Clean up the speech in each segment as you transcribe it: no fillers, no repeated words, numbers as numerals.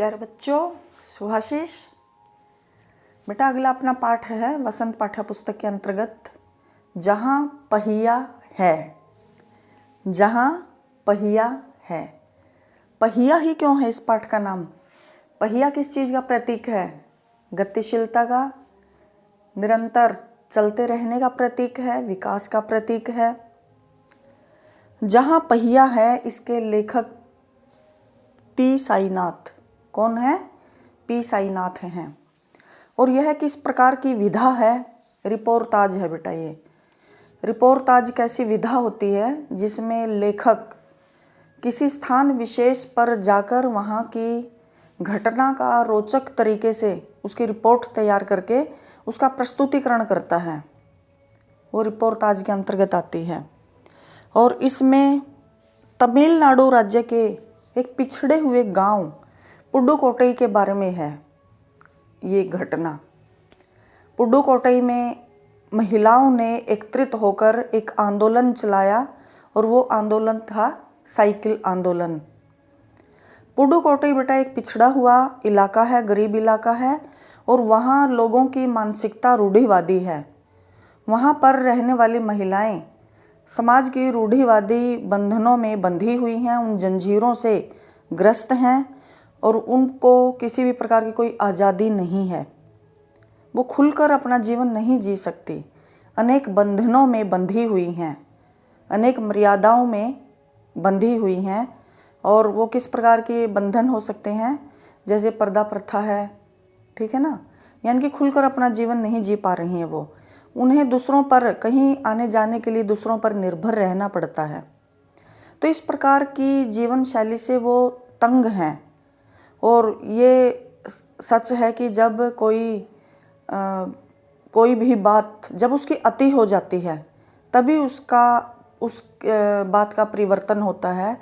प्यारे बच्चों, सुभाशीष बेटा, अगला अपना पाठ है वसंत पाठ्य पुस्तक के अंतर्गत जहाँ पहिया है। जहाँ पहिया है, पहिया ही क्यों है इस पाठ का नाम? पहिया किस चीज़ का प्रतीक है? गतिशीलता का, निरंतर चलते रहने का प्रतीक है, विकास का प्रतीक है। जहाँ पहिया है इसके लेखक पी साईनाथ। कौन है? पी साईनाथ हैं। और यह किस प्रकार की विधा है? रिपोर्ताज है बेटा। ये रिपोर्ताज कैसी विधा होती है जिसमें लेखक किसी स्थान विशेष पर जाकर वहाँ की घटना का रोचक तरीके से उसकी रिपोर्ट तैयार करके उसका प्रस्तुतिकरण करता है, वो रिपोर्ताज के अंतर्गत आती है। और इसमें तमिलनाडु राज्य के एक पिछड़े हुए गांव पुडुकोट्टई के बारे में है ये घटना। पुडुकोट्टई में महिलाओं ने एकत्रित होकर एक आंदोलन चलाया और वो आंदोलन था साइकिल आंदोलन। पुडुकोट्टई बेटा एक पिछड़ा हुआ इलाका है, गरीब इलाका है, और वहाँ लोगों की मानसिकता रूढ़िवादी है। वहाँ पर रहने वाली महिलाएं समाज की रूढ़िवादी बंधनों में बंधी हुई हैं, उन जंजीरों से ग्रस्त हैं और उनको किसी भी प्रकार की कोई आज़ादी नहीं है। वो खुलकर अपना जीवन नहीं जी सकती, अनेक बंधनों में बंधी हुई हैं, अनेक मर्यादाओं में बंधी हुई हैं। और वो किस प्रकार के बंधन हो सकते हैं? जैसे पर्दा प्रथा है, ठीक है ना, यानी कि खुलकर अपना जीवन नहीं जी पा रही हैं वो। उन्हें दूसरों पर कहीं आने जाने के लिए दूसरों पर निर्भर रहना पड़ता है। तो इस प्रकार की जीवन शैली से वो तंग हैं। और ये सच है कि जब कोई भी बात जब उसकी अति हो जाती है तभी उस बात का परिवर्तन होता है,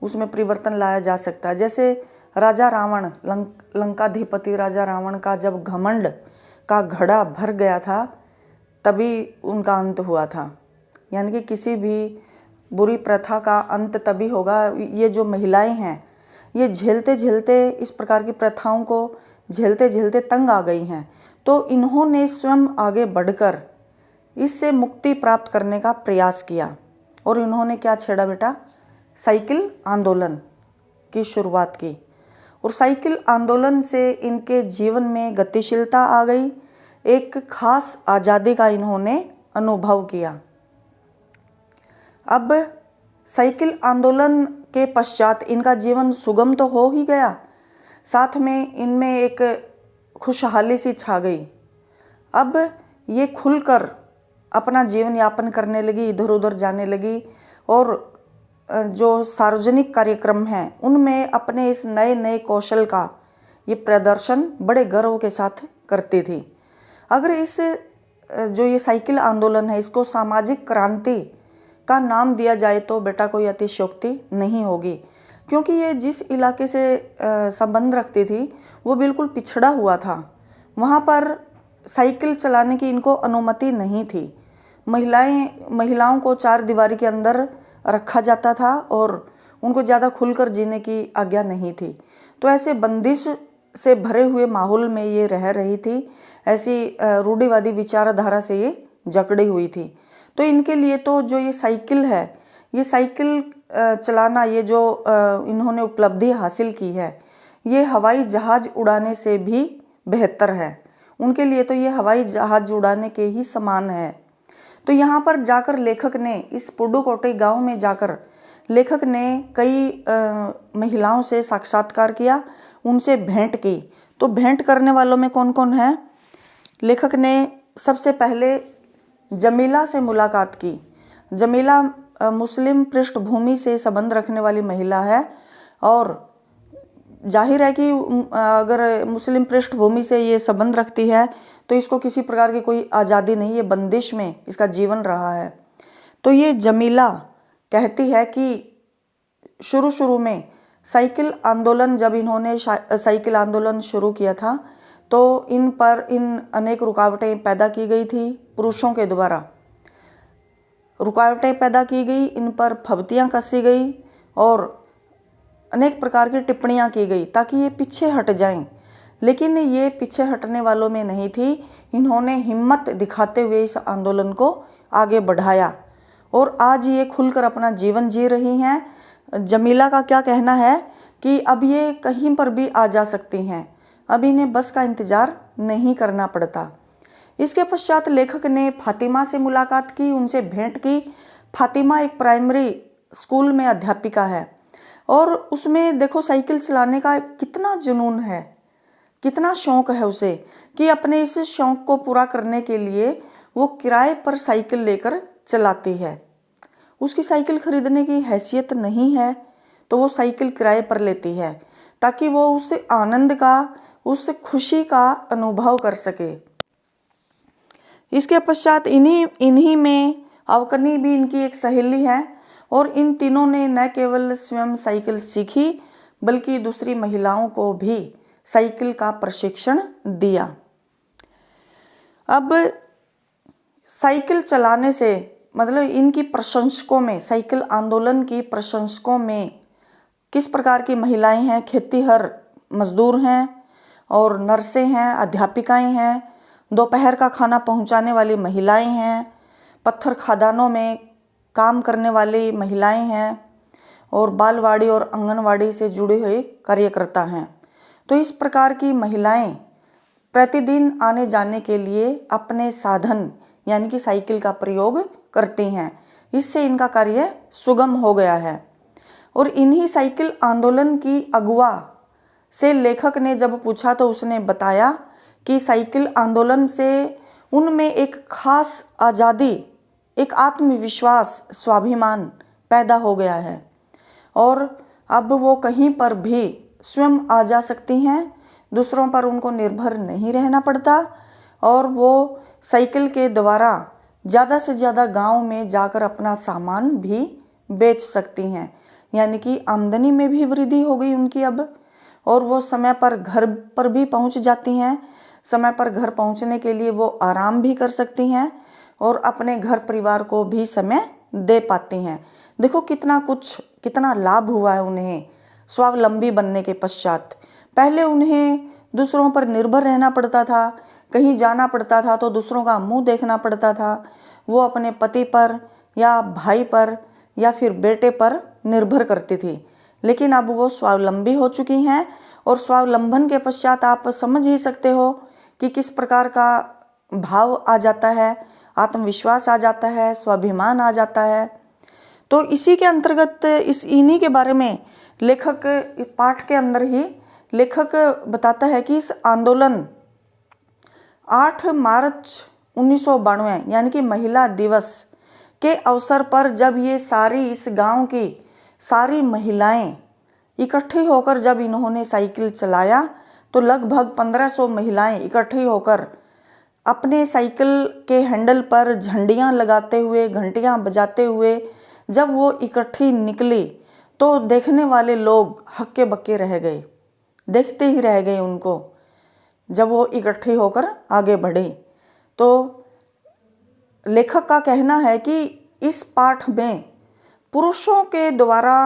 उसमें परिवर्तन लाया जा सकता है। जैसे राजा रावण, लंकाधिपति राजा रावण का जब घमंड का घड़ा भर गया था तभी उनका अंत हुआ था। यानी कि किसी भी बुरी प्रथा का अंत तभी होगा। ये जो महिलाएं हैं ये झेलते झेलते इस प्रकार की प्रथाओं को झेलते झेलते तंग आ गई हैं। तो इन्होंने स्वयं आगे बढ़कर इससे मुक्ति प्राप्त करने का प्रयास किया और इन्होंने क्या छेड़ा बेटा? साइकिल आंदोलन की शुरुआत की। और साइकिल आंदोलन से इनके जीवन में गतिशीलता आ गई, एक खास आज़ादी का इन्होंने अनुभव किया। अब साइकिल आंदोलन के पश्चात इनका जीवन सुगम तो हो ही गया, साथ में इनमें एक खुशहाली सी छा गई। अब ये खुलकर अपना जीवन यापन करने लगी, इधर उधर जाने लगी और जो सार्वजनिक कार्यक्रम हैं उनमें अपने इस नए नए कौशल का ये प्रदर्शन बड़े गर्व के साथ करती थी। अगर इस जो ये साइकिल आंदोलन है इसको सामाजिक क्रांति का नाम दिया जाए तो बेटा कोई अतिशयोक्ति नहीं होगी, क्योंकि ये जिस इलाके से संबंध रखती थी वो बिल्कुल पिछड़ा हुआ था। वहाँ पर साइकिल चलाने की इनको अनुमति नहीं थी। महिलाओं को चार दीवारी के अंदर रखा जाता था और उनको ज़्यादा खुलकर जीने की आज्ञा नहीं थी। तो ऐसे बंदिश से भरे हुए माहौल में ये रह रही थी, ऐसी रूढ़िवादी विचारधारा से ये जकड़ी हुई थी। तो इनके लिए तो जो ये साइकिल है, ये साइकिल चलाना, ये जो इन्होंने उपलब्धि हासिल की है, ये हवाई जहाज़ उड़ाने से भी बेहतर है। उनके लिए तो ये हवाई जहाज़ उड़ाने के ही समान है। तो यहाँ पर जाकर लेखक ने, इस पुडुकोट्टई गांव में जाकर लेखक ने कई महिलाओं से साक्षात्कार किया, उनसे भेंट की। तो भेंट करने वालों में कौन कौन है? लेखक ने सबसे पहले जमीला से मुलाकात की। जमीला मुस्लिम पृष्ठभूमि से संबंध रखने वाली महिला है और जाहिर है कि अगर मुस्लिम पृष्ठभूमि से ये संबंध रखती है तो इसको किसी प्रकार की कोई आज़ादी नहीं, ये बंदिश में इसका जीवन रहा है। तो ये जमीला कहती है कि शुरू में साइकिल आंदोलन, जब इन्होंने साइकिल आंदोलन शुरू किया था तो इन अनेक रुकावटें पैदा की गई थी, पुरुषों के द्वारा रुकावटें पैदा की गई, इन पर फबतियाँ कसी गई और अनेक प्रकार की टिप्पणियां की गई ताकि ये पीछे हट जाएं, लेकिन ये पीछे हटने वालों में नहीं थी। इन्होंने हिम्मत दिखाते हुए इस आंदोलन को आगे बढ़ाया और आज ये खुलकर अपना जीवन जी रही हैं। जमीला का क्या कहना है कि अब ये कहीं पर भी आ जा सकती हैं, अब इन्हें बस का इंतज़ार नहीं करना पड़ता। इसके पश्चात लेखक ने फातिमा से मुलाकात की, उनसे भेंट की। फातिमा एक प्राइमरी स्कूल में अध्यापिका है और उसमें देखो साइकिल चलाने का कितना जुनून है, कितना शौक़ है उसे कि अपने इस शौक़ को पूरा करने के लिए वो किराए पर साइकिल लेकर चलाती है। उसकी साइकिल खरीदने की हैसियत नहीं है तो वो साइकिल किराए पर लेती है ताकि वो उस आनंद का, उस खुशी का अनुभव कर सके। इसके पश्चात इन्हीं में अवकनी भी इनकी एक सहेली है और इन तीनों ने न केवल स्वयं साइकिल सीखी बल्कि दूसरी महिलाओं को भी साइकिल का प्रशिक्षण दिया। अब साइकिल चलाने से मतलब इनकी प्रशंसकों में, साइकिल आंदोलन की प्रशंसकों में किस प्रकार की महिलाएं हैं? खेतीहर मजदूर हैं और नर्सें हैं, अध्यापिकाएं हैं, दोपहर का खाना पहुंचाने वाली महिलाएं हैं, पत्थर खदानों में काम करने वाली महिलाएं हैं और बालवाड़ी और आंगनवाड़ी से जुड़े हुए कार्यकर्ता हैं। तो इस प्रकार की महिलाएं प्रतिदिन आने जाने के लिए अपने साधन यानी कि साइकिल का प्रयोग करती हैं। इससे इनका कार्य सुगम हो गया है। और इन्हीं साइकिल आंदोलन की अगुवा से लेखक ने जब पूछा तो उसने बताया कि साइकिल आंदोलन से उनमें एक खास आज़ादी, एक आत्मविश्वास, स्वाभिमान पैदा हो गया है और अब वो कहीं पर भी स्वयं आ जा सकती हैं, दूसरों पर उनको निर्भर नहीं रहना पड़ता और वो साइकिल के द्वारा ज़्यादा से ज़्यादा गांव में जाकर अपना सामान भी बेच सकती हैं। यानी कि आमदनी में भी वृद्धि हो गई उनकी अब, और वो समय पर घर पर भी पहुंच जाती हैं। समय पर घर पहुंचने के लिए वो आराम भी कर सकती हैं और अपने घर परिवार को भी समय दे पाती हैं। देखो कितना लाभ हुआ है उन्हें स्वावलंबी बनने के पश्चात। पहले उन्हें दूसरों पर निर्भर रहना पड़ता था, कहीं जाना पड़ता था तो दूसरों का मुंह देखना पड़ता था, वो अपने पति पर या भाई पर या फिर बेटे पर निर्भर करती थी। लेकिन अब वो स्वावलंबी हो चुकी हैं और स्वावलंबन के पश्चात आप समझ ही सकते हो कि किस प्रकार का भाव आ जाता है, आत्मविश्वास आ जाता है, स्वाभिमान आ जाता है। तो इसी के अंतर्गत इन्हीं के बारे में लेखक पाठ के अंदर ही लेखक बताता है कि इस आंदोलन 8 मार्च 1992 यानी कि महिला दिवस के अवसर पर जब ये सारी इस गांव की सारी महिलाएं इकट्ठी होकर जब इन्होंने साइकिल चलाया तो लगभग 1500 महिलाएं इकट्ठी होकर अपने साइकिल के हैंडल पर झंडियां लगाते हुए, घंटियां बजाते हुए जब वो इकट्ठी निकली तो देखने वाले लोग हक्के बक्के रह गए, देखते ही रह गए उनको जब वो इकट्ठी होकर आगे बढ़े। तो लेखक का कहना है कि इस पाठ में पुरुषों के द्वारा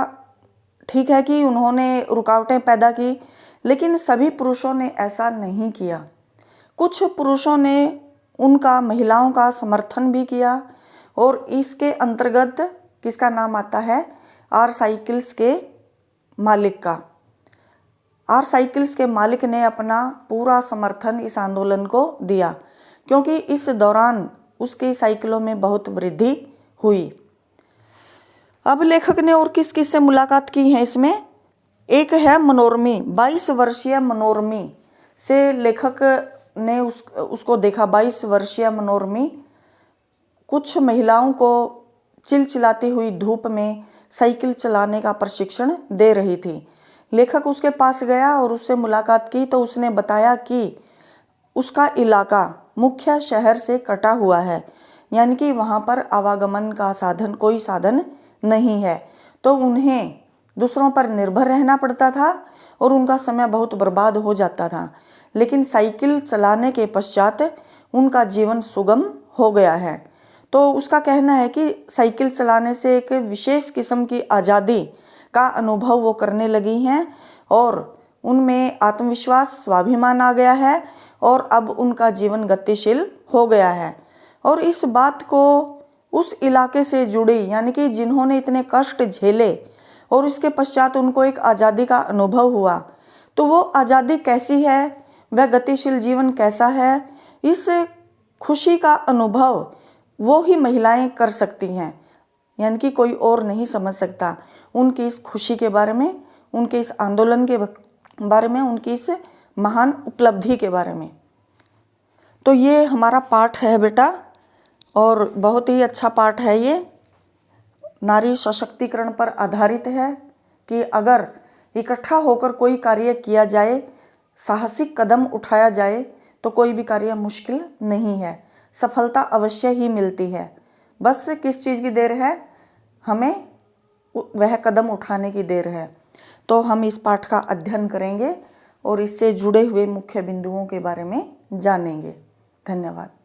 ठीक है कि उन्होंने रुकावटें पैदा की, लेकिन सभी पुरुषों ने ऐसा नहीं किया। कुछ पुरुषों ने उनका, महिलाओं का समर्थन भी किया और इसके अंतर्गत किसका नाम आता है? आर साइकिल्स के मालिक का। आर साइकिल्स के मालिक ने अपना पूरा समर्थन इस आंदोलन को दिया क्योंकि इस दौरान उसकी साइकिलों में बहुत वृद्धि हुई। अब लेखक ने और किस किस से मुलाकात की है इसमें? एक है मनोरमी, 22 वर्षीय मनोरमी से लेखक ने उसको देखा। 22 वर्षीय मनोरमी कुछ महिलाओं को चिलचिलाती हुई धूप में साइकिल चलाने का प्रशिक्षण दे रही थी। लेखक उसके पास गया और उससे मुलाकात की तो उसने बताया कि उसका इलाका मुख्य शहर से कटा हुआ है, यानी कि वहाँ पर आवागमन का कोई साधन नहीं है, तो उन्हें दूसरों पर निर्भर रहना पड़ता था और उनका समय बहुत बर्बाद हो जाता था। लेकिन साइकिल चलाने के पश्चात उनका जीवन सुगम हो गया है। तो उसका कहना है कि साइकिल चलाने से एक विशेष किस्म की आज़ादी का अनुभव वो करने लगी हैं और उनमें आत्मविश्वास, स्वाभिमान आ गया है और अब उनका जीवन गतिशील हो गया है। और इस बात को उस इलाके से जुड़ी, यानी कि जिन्होंने इतने कष्ट झेले और इसके पश्चात उनको एक आज़ादी का अनुभव हुआ, तो वो आज़ादी कैसी है, वह गतिशील जीवन कैसा है, इस खुशी का अनुभव वो ही महिलाएं कर सकती हैं, यानी कि कोई और नहीं समझ सकता उनकी इस खुशी के बारे में, उनके इस आंदोलन के बारे में, उनकी इस महान उपलब्धि के बारे में। तो ये हमारा पाठ है बेटा, और बहुत ही अच्छा पाठ है ये। नारी सशक्तिकरण पर आधारित है कि अगर इकट्ठा होकर कोई कार्य किया जाए, साहसिक कदम उठाया जाए, तो कोई भी कार्य मुश्किल नहीं है, सफलता अवश्य ही मिलती है। बस किस चीज़ की देर है, हमें वह कदम उठाने की देर है। तो हम इस पाठ का अध्ययन करेंगे और इससे जुड़े हुए मुख्य बिंदुओं के बारे में जानेंगे। धन्यवाद।